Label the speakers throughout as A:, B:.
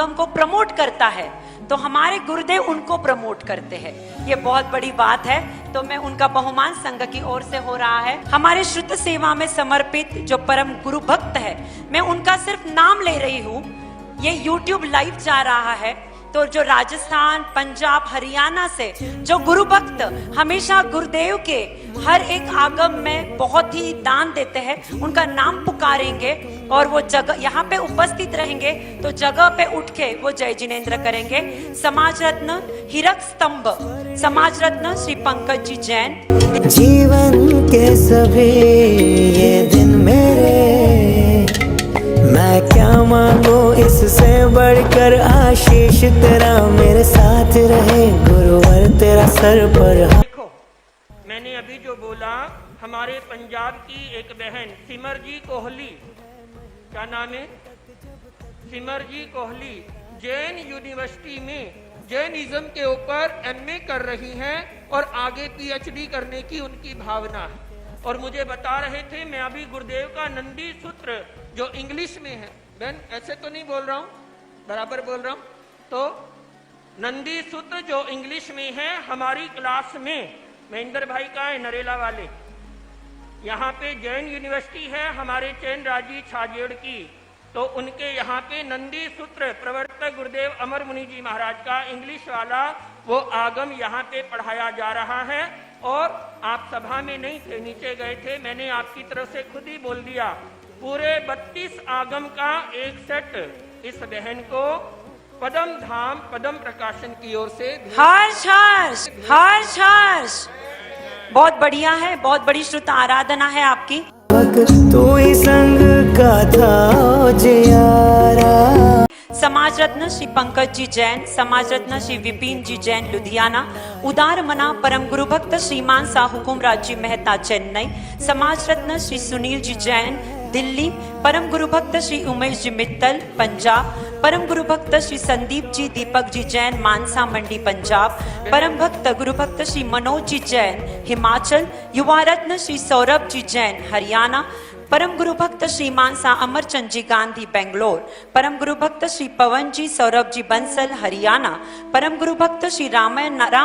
A: आगम को प्रमोट करता है तो हमारे गुरुदेव उनको प्रमोट करते हैं। ये बहुत बड़ी बात है। तो मैं उनका बहुमान संघ की ओर से हो रहा है। हमारे श्रुत सेवा में समर्पित जो परम गुरु भक्त है, मैं उनका सिर्फ नाम ले रही हूँ। ये YouTube लाइव जा रहा है, तो जो राजस्थान, पंजाब, हरियाणा से जो गुरु भक्त हमेशा गुरुदेव के हर एक आगम में बहुत ही दान देते हैं, उनका नाम पुकारेंगे और वो जगह यहाँ पे उपस्थित रहेंगे तो जगह पे उठ के वो जय जिनेंद्र करेंगे। समाज रत्न हीरक स्तंभ समाज रत्न श्री पंकज जी जैन।
B: जीवन के सभी ये दिन मेरे, मैं क्या मांगू इससे बढ़कर, आशीष तेरा मेरे साथ रहे, गुरुवर तेरा सर पर।
C: देखो, मैंने अभी जो बोला, हमारे पंजाब की एक बहन सिमरजी कोहली, क्या नाम है, सिमरजी कोहली, जैन यूनिवर्सिटी में जैनिज्म के ऊपर MA कर रही हैं और आगे PhD करने की उनकी भावना है। और मुझे बता रहे थे, मैं अभी गुरुदेव का नंदी सूत्र जो इंग्लिश में है, बहन ऐसे तो नहीं बोल रहा हूँ, बराबर बोल रहा हूँ, तो नंदी सूत्र जो इंग्लिश में है, हमारी क्लास में महेंद्र भाई का है, नरेला वाले, यहाँ पे जैन यूनिवर्सिटी है हमारे चैन राजी छाजेड़ की, तो उनके यहाँ पे नंदी सूत्र प्रवर्तक गुरुदेव अमर मुनि जी महाराज का इंग्लिश वाला वो आगम यहाँ पे पढ़ाया जा रहा है। और आप सभा में नहीं थे, नीचे गए थे, मैंने आपकी तरफ से खुद ही बोल दिया, पूरे 32 आगम का एक सेट इस बहन को पदम धाम पदम प्रकाशन की ओर से
A: हर्ष हर्ष हर्ष हर्ष। बहुत बढ़िया है, बहुत बड़ी श्रुत आराधना है आपकी।
B: तू ही संग का था जियारा।
A: समाज रत्न श्री पंकज जी जैन, समाज रत्न श्री विपिन जी जैन लुधियाना, उदार मना परम गुरु भक्त श्रीमान सा हुकुमराज जी मेहता चेन्नई, समाज रत्न श्री सुनील जी जैन दिल्ली, परम गुरु भक्त श्री उमेश जी मित्तल पंजाब, परम गुरु भक्त श्री संदीप जी दीपक जी जैन मानसा मंडी पंजाब, परम भक्त गुरु भक्त श्री मनोज जी जैन हिमाचल, युवा रत्न श्री सौरभ जी जैन हरियाणा, परम गुरु भक्त श्री मानसा अमरचंद जी गांधी बेंगलोर, परम गुरु भक्त श्री पवन जी सौरभ जी बंसल हरियाणा, परम गुरु भक्त श्री राम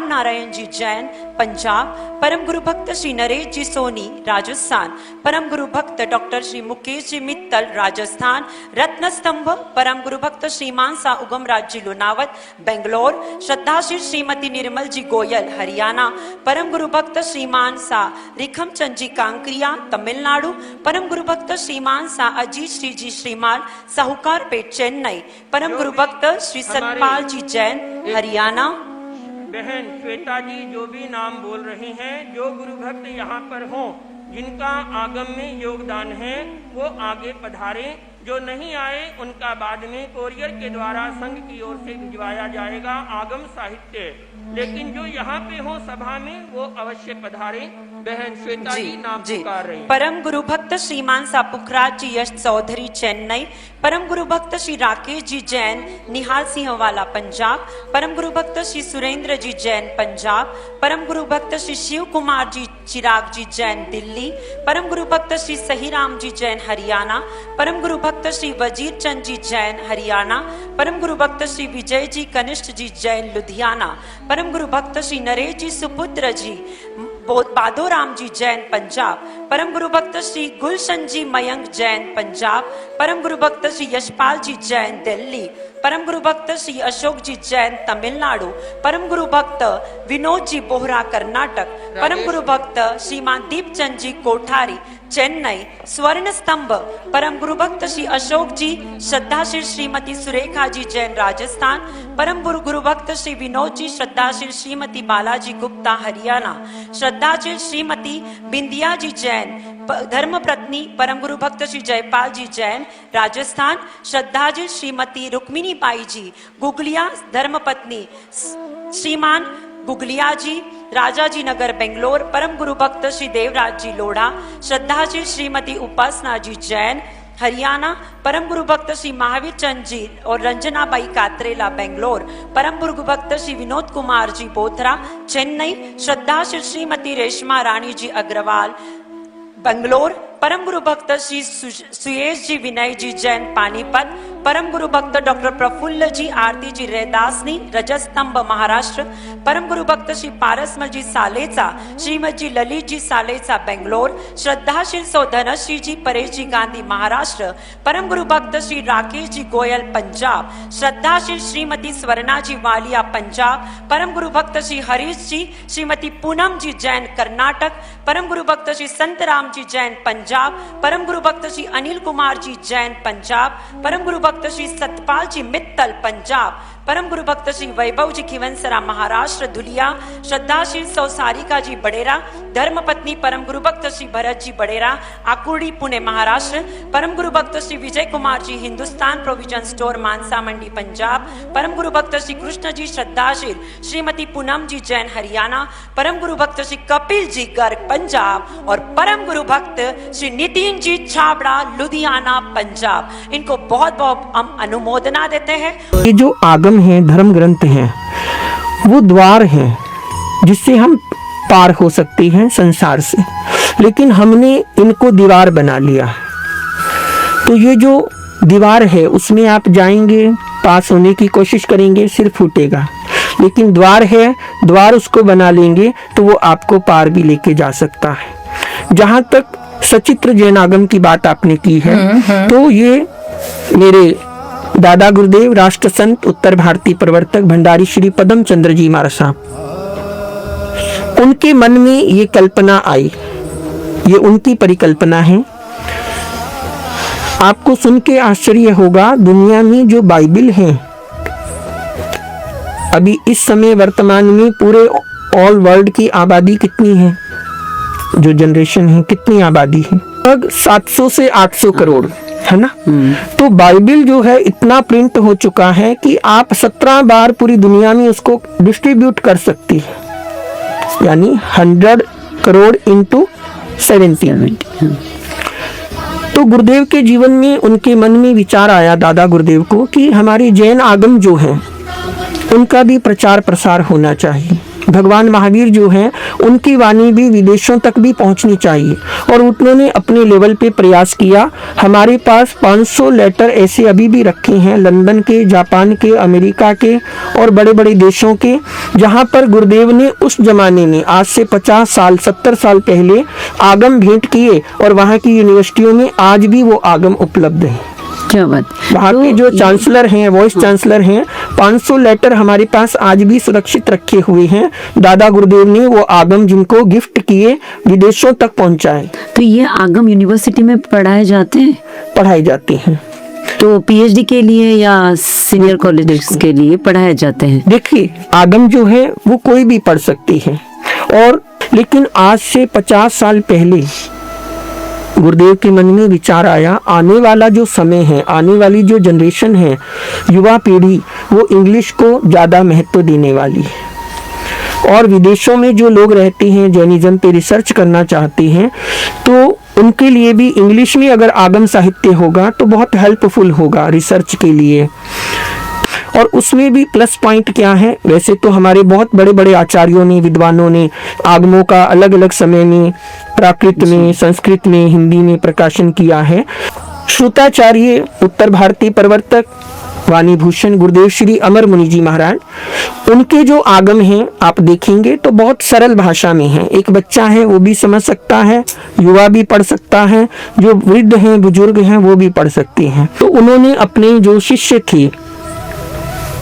A: नारायण जी जैन पंजाब, परम गुरु भक्त श्री नरेश जी सोनी राजस्थान, परम गुरु भक्त डॉक्टर श्री मुकेश जी मित्तल राजस्थान, रत्न स्तंभ परम गुरु भक्त श्री मानसा उगम राज जी लुनावत बेंगलोर, श्रद्धाशील श्रीमती निर्मल जी गोयल हरियाणा, परम गुरु भक्त श्री मानसा रिखम चंद जी कांकरिया तमिलनाडु, परम गुरु भक्त श्रीमान सा अजीत श्री जी श्रीमान साहूकार पेट चेन्नई, परम गुरु भक्त श्री सतपाल जी जैन हरियाणा।
C: बहन श्वेता जी जो भी नाम बोल रहे हैं, जो गुरु भक्त यहाँ पर हों, जिनका आगम में योगदान है, वो आगे पधारें। जो नहीं आए उनका बाद में कोरियर के द्वारा संघ की ओर से भिजवाया जाएगा आगम साहित्य। लेकिन जो यहाँ पे हो सभा में वो अवश्य पधारे। बहन श्वेता जी नाम पुकार रही।
A: परम गुरु भक्त श्रीमान सा पुखराज जी यश चौधरी चेन्नई, परम गुरु भक्त श्री राकेश जी जैन निहाल सिंह वाला पंजाब, परम गुरु भक्त श्री सुरेंद्र जी जैन पंजाब, परम गुरु भक्त श्री शिव कुमार जी चिराग जी जैन दिल्ली, परम गुरु भक्त श्री सहीराम जी जैन हरियाणा, परम गुरु भक्त श्री वजीर चंद जी जैन हरियाणा, परम गुरु भक्त श्री विजय जी कनिष्ठ जी जैन लुधियाना, परम गुरु भक्त श्री नरेश जी सुपुत्र जी बादोराम जी जैन पंजाब, परम गुरु भक्त श्री गुलशन जी मयंक जैन पंजाब, परम गुरु भक्त श्री यशपाल जी जैन दिल्ली, परम गुरु भक्त श्री अशोक जी जैन तमिलनाडु, परम गुरु भक्त विनोद जी बोहरा कर्नाटक, परम गुरु भक्त श्रीमान दीपचंद जी कोठारी चेन्नई, स्वर्ण स्तंभ परम गुरु भक्त श्री अशोक जी श्रद्धाशील श्रीमती सुरेखा जी जैन राजस्थान, परम गुरु भक्त श्री विनोद जी श्रद्धाशील श्रीमती बालाजी गुप्ता हरियाणा, श्रद्धाशील श्रीमती बिंदिया जी जैन धर्म पत्नी परम गुरु भक्त श्री जयपाल जी जैन राजस्थान, श्रद्धाशील श्रीमती रुक्मिणी बाई जी गुगलिया धर्म पत्नी श्रीमान गुगलिया जी राजाजी नगर बेंगलोर, परम गुरु भक्त श्री देवराज जी लोढ़ा, श्रद्धाशील श्रीमती उपासना जी जैन हरियाणा, परम गुरु भक्त श्री महावीर चंद जी और रंजनाबाई कात्रेला बेंगलोर, परम गुरु भक्त श्री विनोद कुमार जी बोथरा चेन्नई, श्रद्धाशील श्रीमती रेशमा रानी जी अग्रवाल बेंगलोर, परम गुरु भक्त श्री सुयेश जी विनय जी जैन पानीपत, परम गुरु भक्त डॉक्टर प्रफुल्ल जी आरती जी रैदासनी रजस्तंभ महाराष्ट्र, परम गुरु भक्त श्री पारसमल जी सालेचा, श्रीमद जी ललित जी सालेचा बेंगलोर, श्रद्धाशील सौ धनश्री जी परेश जी गांधी महाराष्ट्र, परम गुरु भक्त श्री राकेश जी गोयल पंजाब, श्रद्धाशील श्रीमती स्वर्णा जी वालिया पंजाब, परम गुरु भक्त श्री हरीश जी श्रीमती पूनम जी जैन कर्नाटक, परम गुरु भक्त श्री संतराम जी जैन पंजाब, परम गुरु भक्त श्री अनिल कुमार जी जैन पंजाब, परम गुरु भक्त श्री सतपाल जी मित्तल पंजाब, परम गुरु भक्त श्री वैभव जी खिवंसरा महाराष्ट्र धुलिया, श्रद्धाशील सौ सारिका जी बड़ेरा, धर्म पत्नी परम गुरु भक्त श्री भरत जी बड़ेरा आकुर्डी पुणे महाराष्ट्र, परम गुरु भक्त श्री विजय कुमार जी हिंदुस्तान प्रोविजन स्टोर मानसा मंडी पंजाब, परम गुरु भक्त श्री कृष्ण जी श्रद्धाशील श्रीमती पूनम जी जैन हरियाणा, परम गुरु भक्त श्री कपिल जी गर्ग पंजाब और परम गुरु भक्त श्री नितिन जी छाबड़ा लुधियाना पंजाब। इनको बहुत बहुत हम अनुमोदना देते हैं।
D: ये जो आगम हैं, धर्म ग्रंथ हैं, वो द्वार हैं जिससे हम पार हो सकते हैं संसार से, लेकिन हमने इनको दीवार बना लिया। तो ये जो दीवार है उसमें आप जाएंगे, पास होने की कोशिश करेंगे, सिर फूटेगा, लेकिन द्वार है, द्वार उसको बना लेंगे तो वो आपको पार भी लेके जा सकता है। जहां तक सचित्र जैन आगम की बात आपने की है, तो ये मेरे दादा गुरुदेव राष्ट्र संत उत्तर भारतीय प्रवर्तक भंडारी श्री पदम चंद्र जी महाराज साहब, उनके मन में ये कल्पना आई, ये उनकी परिकल्पना है। आपको सुन के आश्चर्य होगा, दुनिया में जो बाइबिल है अभी इस समय वर्तमान में पूरे ऑल वर्ल्ड की आबादी कितनी है, जो जनरेशन है कितनी आबादी है, लगभग 700 से 800 करोड़ है ना। तो बाइबिल जो है इतना प्रिंट हो चुका है कि आप 17 बार पूरी दुनिया में उसको डिस्ट्रीब्यूट कर सकती है, यानी 100 करोड़ इंटू 70। तो गुरुदेव के जीवन में उनके मन में विचार आया दादा गुरुदेव को कि हमारे जैन आगम जो हैं उनका भी प्रचार प्रसार होना चाहिए। भगवान महावीर जो हैं उनकी वाणी भी विदेशों तक भी पहुंचनी चाहिए, और उन्होंने अपने लेवल पे प्रयास किया। हमारे पास 500 लेटर ऐसे अभी भी रखे हैं, लंदन के, जापान के, अमेरिका के और बड़े बड़े देशों के, जहां पर गुरुदेव ने उस जमाने में आज से 50 साल 70 साल पहले आगम भेंट किए, और वहां की यूनिवर्सिटियों में आज भी वो आगम उपलब्ध है।
E: क्या बात।
D: वहाँ के जो चांसलर हैं, वाइस चांसलर हैं, 500 लेटर हमारे पास आज भी सुरक्षित रखे हुए हैं। दादा गुरुदेव ने वो आगम जिनको गिफ्ट किए विदेशों तक पहुंचाए।
E: तो ये आगम यूनिवर्सिटी में पढ़ाए जाते हैं?
D: पढ़ाए जाते हैं।
E: तो पीएचडी के लिए या सीनियर कॉलेज के लिए पढ़ाए जाते हैं?
D: देखिए, आगम जो है वो कोई भी पढ़ सकती है, और लेकिन आज से 50 साल पहले गुरुदेव के मन में विचार आया, आने वाला जो समय है, आने वाली जो जनरेशन है, युवा पीढ़ी, वो इंग्लिश को ज़्यादा महत्व देने वाली है। और विदेशों में जो लोग रहते हैं, जैनिज्म पे रिसर्च करना चाहते हैं, तो उनके लिए भी इंग्लिश में अगर आगम साहित्य होगा तो बहुत हेल्पफुल होगा रिसर्च के लिए। और उसमें भी प्लस पॉइंट क्या है, वैसे तो हमारे बहुत बड़े बड़े आचार्यों ने, विद्वानों ने आगमों का अलग अलग समय में प्राकृत में, संस्कृत में, हिंदी में प्रकाशन किया है। श्रुताचार्य उत्तर भारतीय प्रवर्तक वाणी भूषण गुरुदेव श्री अमर मुनि जी महाराज, उनके जो आगम हैं आप देखेंगे तो बहुत सरल भाषा में है, एक बच्चा है वो भी समझ सकता है, युवा भी पढ़ सकता है, जो वृद्ध हैं, बुजुर्ग हैं, वो भी पढ़ सकते हैं। तो उन्होंने अपने जो शिष्य थे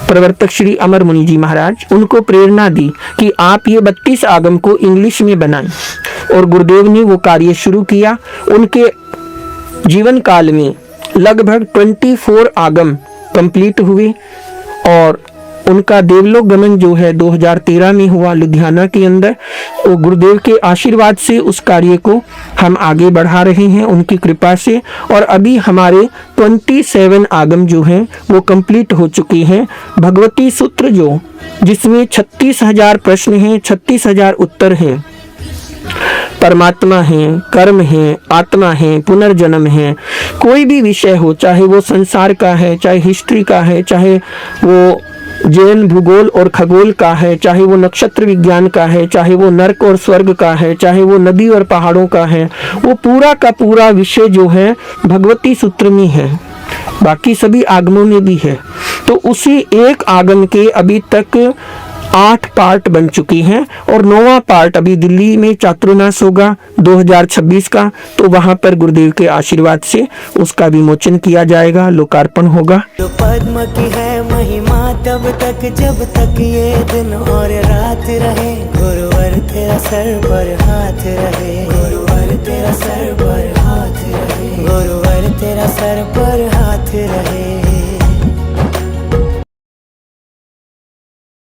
D: प्रवर्तक श्री अमर मुनि जी महाराज, उनको प्रेरणा दी कि आप ये 32 आगम को इंग्लिश में बनाएं, और गुरुदेव ने वो कार्य शुरू किया। उनके जीवन काल में लगभग 24 आगम कंप्लीट हुए, और उनका देवलोक गमन जो है 2013 में हुआ लुधियाना के अंदर। वो गुरुदेव के आशीर्वाद से उस कार्य को हम आगे बढ़ा रहे हैं उनकी कृपा से, और अभी हमारे 27 आगम जो हैं वो कंप्लीट हो चुके हैं। भगवती सूत्र जो, जिसमें 36,000 प्रश्न हैं, 36,000 उत्तर हैं, परमात्मा है, कर्म है, आत्मा है, पुनर्जन्म है, कोई भी विषय हो, चाहे वो संसार का है, चाहे हिस्ट्री का है, चाहे वो जैन भूगोल और खगोल का है, चाहे वो नक्षत्र विज्ञान का है, चाहे वो नर्क और स्वर्ग का है, चाहे वो नदी और पहाड़ों का है, वो पूरा का पूरा विषय जो है भगवती सूत्र में है। बाकी सभी आगमों में भी है। तो उसी एक आगम के अभी तक 8 पार्ट बन चुकी हैं और 9वां पार्ट अभी दिल्ली में चातुर्मास होगा 2026 का। तो वहां पर गुरुदेव के आशीर्वाद से उसका विमोचन किया जाएगा, लोकार्पण होगा।
B: तो पद्म की है महिमा तब तक जब तक ये दिन और रात रहे, गुरुवर तेरा सर पर हाथ रहे, गुरुवर तेरा सर पर हाथ रहे, गुरुवर तेरा सर पर हाथ रहे।